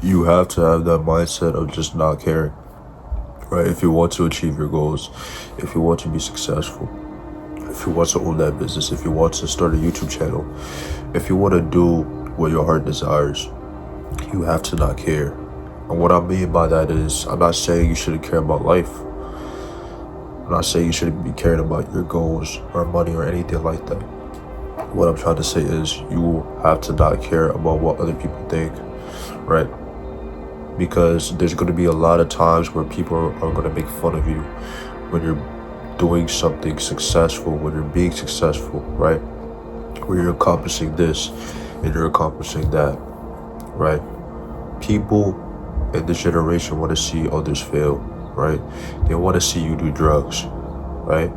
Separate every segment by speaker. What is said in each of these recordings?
Speaker 1: You have to have that mindset of just not caring, right? If you want to achieve your goals, if you want to be successful, if you want to own that business, if you want to start a YouTube channel, if you want to do what your heart desires, you have to not care. And what I mean by that is, I'm not saying you shouldn't care about life. I'm not saying you shouldn't be caring about your goals or money or anything like that. What I'm trying to say is you have to not care about what other people think, right? Because there's going to be a lot of times where people are going to make fun of you when you're doing something successful, when you're being successful, right? Where you're accomplishing this and you're accomplishing that, right? People in this generation want to see others fail, right? They want to see you do drugs, right?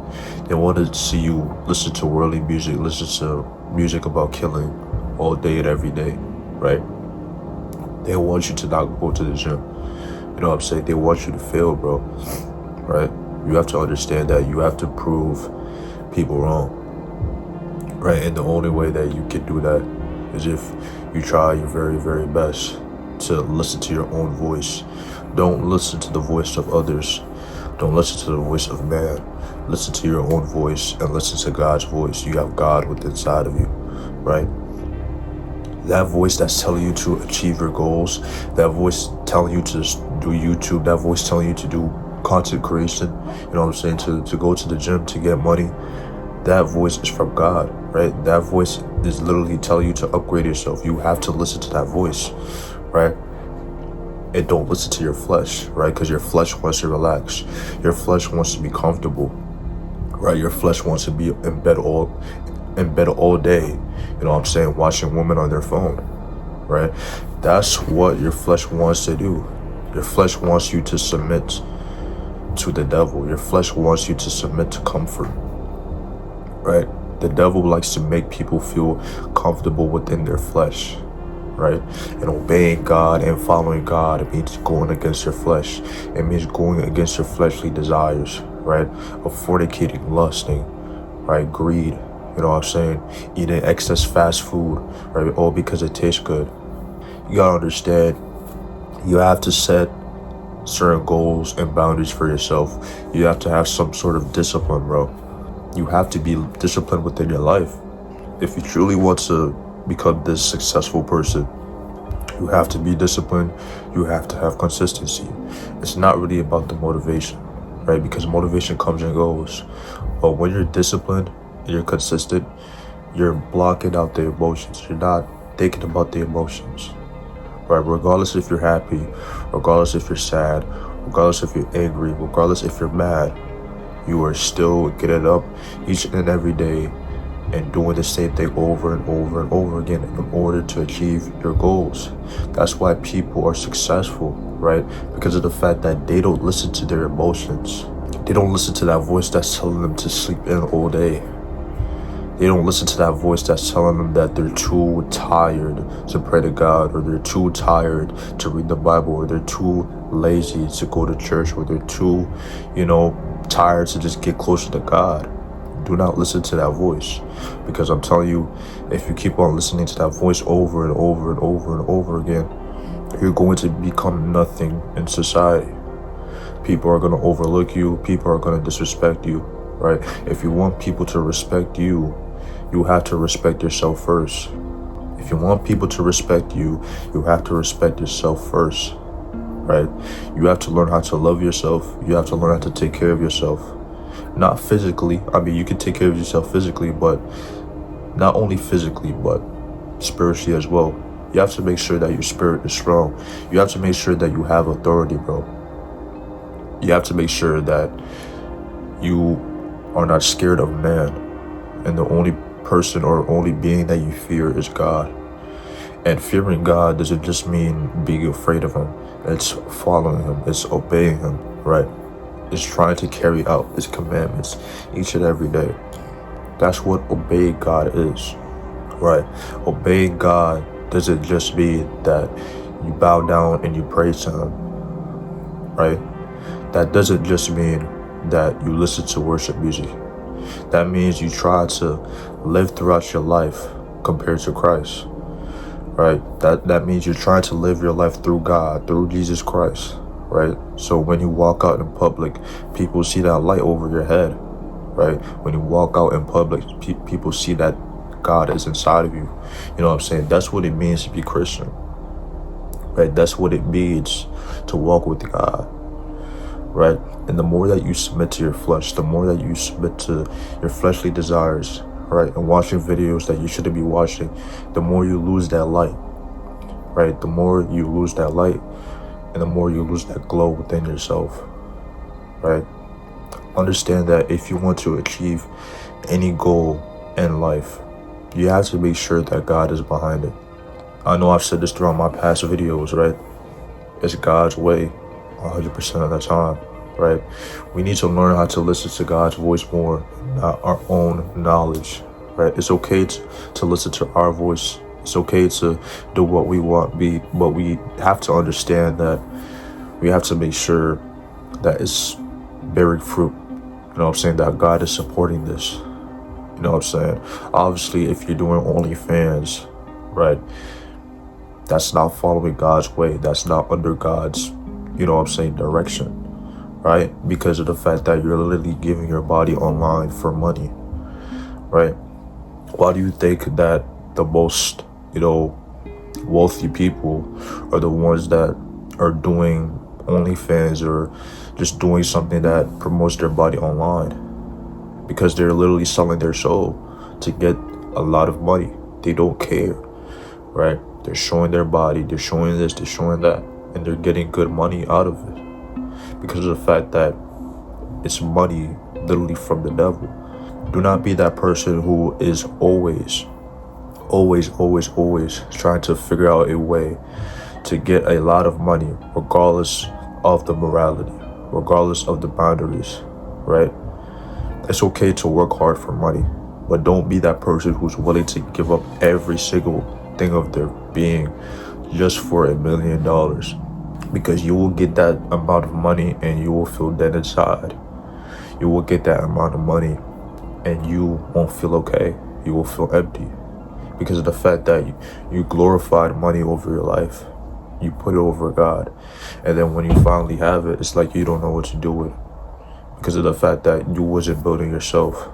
Speaker 1: They want to see you listen to worldly music, listen to music about killing all day and every day, right? They want you to not go to the gym. You know what I'm saying? They want you to fail, bro, right? You have to understand that you have to prove people wrong, right? And the only way that you can do that is if you try your very, very best to listen to your own voice. Don't listen to the voice of others. Don't listen to the voice of man. Listen to your own voice and listen to God's voice. You have God within inside of you, right? That voice that's telling you to achieve your goals, that voice telling you to do YouTube, that voice telling you to do content creation, you know what I'm saying, to go to the gym, to get money, that voice is from God, right? That voice is literally telling you to upgrade yourself. You have to listen to that voice, right? And don't listen to your flesh, right? Because your flesh wants to relax. Your flesh wants to be comfortable, right? Your flesh wants to be in bed all day, you know what I'm saying, watching women on their phone, right? That's what your flesh wants to do. Your flesh wants you to submit to the devil. Your flesh wants you to submit to comfort, right? The devil likes to make people feel comfortable within their flesh, right? And obeying God and following God, it means going against your flesh. It means going against your fleshly desires, right? Of fornicating, lusting, right? Greed, you know what I'm saying? Eating excess fast food, right? All because it tastes good. You gotta understand, you have to set certain goals and boundaries for yourself. You have to have some sort of discipline, bro. You have to be disciplined within your life. If you truly want to become this successful person, you have to be disciplined. You have to have consistency. It's not really about the motivation, right? Because motivation comes and goes. But when you're disciplined and you're consistent, you're blocking out the emotions. You're not thinking about the emotions, right? Regardless if you're happy, regardless if you're sad, regardless if you're angry, regardless if you're mad, you are still getting up each and every day and doing the same thing over and over and over again in order to achieve your goals. That's why people are successful, right? Because of the fact that they don't listen to their emotions. They don't listen to that voice that's telling them to sleep in all day. They don't listen to that voice that's telling them that they're too tired to pray to God, or they're too tired to read the Bible, or they're too lazy to go to church, or they're too, tired to just get closer to God. Do not listen to that voice, because I'm telling you, if you keep on listening to that voice over and over and over and over again, you're going to become nothing in society. People are going to overlook you. People are going to disrespect you, right? If you want people to respect you, you have to respect yourself first. If you want people to respect you, you have to respect yourself first, right? You have to learn how to love yourself. You have to learn how to take care of yourself. Not physically. I mean, you can take care of yourself physically, but not only physically, but spiritually as well. You have to make sure that your spirit is strong. You have to make sure that you have authority, bro. You have to make sure that you are not scared of man, and the only person or only being that you fear is God. And fearing God doesn't just mean being afraid of him. It's following him. It's obeying him, right? It's trying to carry out his commandments each and every day. That's what obeying God is, right? Obeying God doesn't just mean that you bow down and you pray to him, right? That doesn't just mean that you listen to worship music. That means you try to live throughout your life compared to Christ, right? That means you're trying to live your life through God, through Jesus Christ, right? So when you walk out in public, people see that light over your head, right? When you walk out in public, people see that God is inside of you. You know what I'm saying? That's what it means to be Christian, right? That's what it means to walk with God, right? And the more that you submit to your flesh, the more that you submit to your fleshly desires, right, and watching videos that you shouldn't be watching, the more you lose that light, right? The more you lose that light, and the more you lose that glow within yourself, right? Understand that if you want to achieve any goal in life, you have to make sure that God is behind it. I know I've said this throughout my past videos, right? It's God's way 100% of the time, right? We need to learn how to listen to God's voice more, not our own knowledge, right? It's okay to listen to our voice. It's okay to do what we want, but we have to understand that we have to make sure that it's bearing fruit. You know what I'm saying? That God is supporting this. You know what I'm saying? Obviously, if you're doing OnlyFans, right, that's not following God's way. That's not under God's, you know what I'm saying, direction, right? Because of the fact that you're literally giving your body online for money, right? Why do you think that the most, wealthy people are the ones that are doing OnlyFans or just doing something that promotes their body online? Because they're literally selling their soul to get a lot of money. They don't care, right? They're showing their body, they're showing this, they're showing that, and they're getting good money out of it because of the fact that it's money literally from the devil. Do not be that person who is always trying to figure out a way to get a lot of money, regardless of the morality, regardless of the boundaries, right? It's okay to work hard for money, but don't be that person who's willing to give up every single thing of their being just for $1 million, because you will get that amount of money and you will feel dead inside. You will get that amount of money and you won't feel okay. You will feel empty because of the fact that you glorified money over your life. You put it over God, and then when you finally have it, it's like you don't know what to do with it because of the fact that you wasn't building yourself,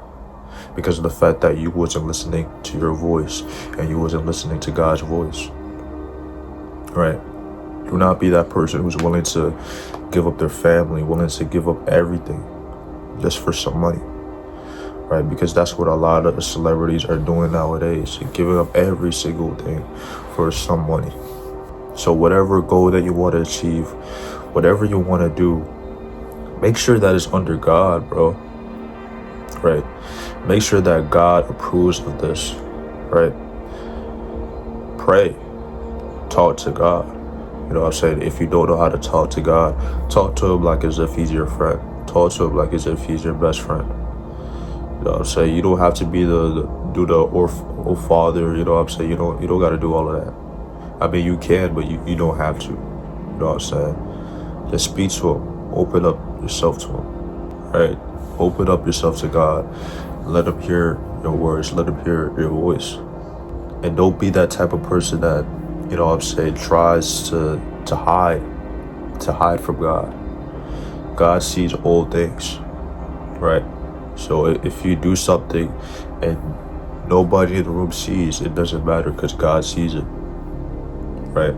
Speaker 1: because of the fact that you wasn't listening to your voice and you wasn't listening to God's voice, right? Do not be that person who's willing to give up their family, willing to give up everything just for some money, right? Because that's what a lot of celebrities are doing nowadays, giving up every single thing for some money. So whatever goal that you want to achieve, whatever you want to do, make sure that it's under God, bro, right? Make sure that God approves of this, right? Pray, talk to God. You know what I'm saying? If you don't know how to talk to God, talk to him like as if he's your friend. Talk to him like as if he's your best friend. You know what I'm saying? You don't have to be oh father, you know what I'm saying? You don't got to do all of that. I mean, you can, but you don't have to. You know what I'm saying? Just speak to him. Open up yourself to him, right? Open up yourself to God. Let him hear your words. Let him hear your voice. And don't be that type of person that, you know what I'm saying, tries to hide from God. God sees all things, right? So if you do something and nobody in the room sees, it doesn't matter because God sees it, right?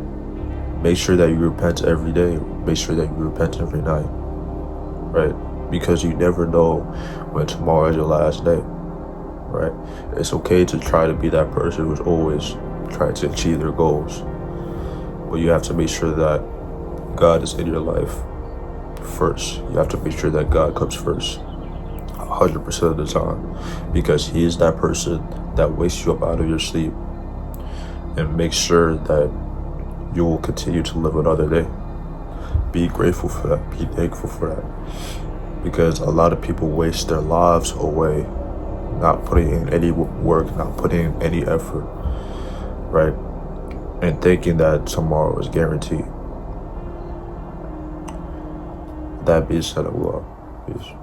Speaker 1: Make sure that you repent every day. Make sure that you repent every night, right? Because you never know when tomorrow is your last day, right? It's okay to try to be that person who's always trying to achieve their goals, but you have to make sure that God is in your life first. You have to make sure that God comes first 100% of the time, because he is that person that wakes you up out of your sleep and makes sure that you will continue to live another day. Be grateful for that. Be thankful for that, because a lot of people waste their lives away not putting in any work, not putting in any effort, right? And thinking that tomorrow is guaranteed. That being said, I will. Peace.